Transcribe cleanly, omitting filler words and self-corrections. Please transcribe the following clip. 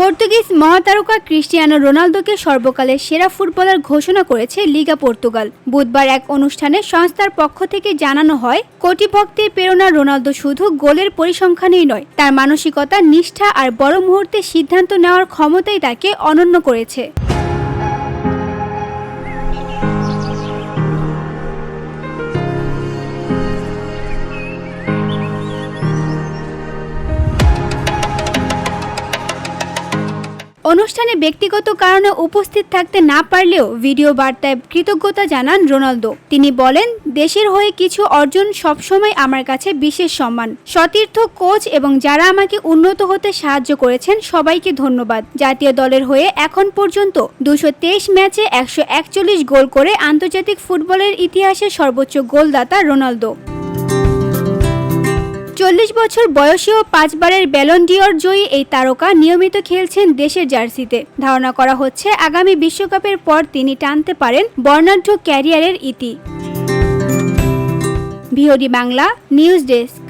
Portuguese মহাতারকা Cristiano রোনালদোকে সর্বকালের সেরা footballer ঘোষণা করেছে লিগা পর্তুগাল। বুধবার এক অনুষ্ঠানে সংস্থার পক্ষ থেকে জানানো হয়, কোটি ভক্তের প্রেরণা রোনালদো শুধু গোলের পরিসংখ্যানেই নয়, তার মানসিকতা, নিষ্ঠা আর বড় মুহূর্তে সিদ্ধান্ত নেওয়ার ক্ষমতাই তাকে অনন্য করেছে। অনুষ্ঠানে ব্যক্তিগত কারণে উপস্থিত থাকতে না পারলেও ভিডিও বার্তায় কৃতজ্ঞতা জানান রোনালদো। তিনি বলেন, দেশের হয়ে কিছু অর্জন সবসময় আমার কাছে বিশেষ সম্মান। সতীর্থ, কোচ এবং যারা আমাকে উন্নত হতে সাহায্য করেছেন সবাইকে ধন্যবাদ। জাতীয় দলের হয়ে এখন পর্যন্ত 223 ম্যাচে 141 গোল করে আন্তর্জাতিক ফুটবলের ইতিহাসে সর্বোচ্চ গোলদাতা রোনালদো। 40 বছর বয়সীয় 5 বারের ব্যালন ডি'অর জয়ী এই তারকা নিয়মিত খেলছেন দেশের জার্সিতে। ধারণা করা হচ্ছে আগামী বিশ্বকাপের পর তিনি টানতে পারেন বর্ণাঢ্য ক্যারিয়ারের ইতি। VOD Bangla news desk.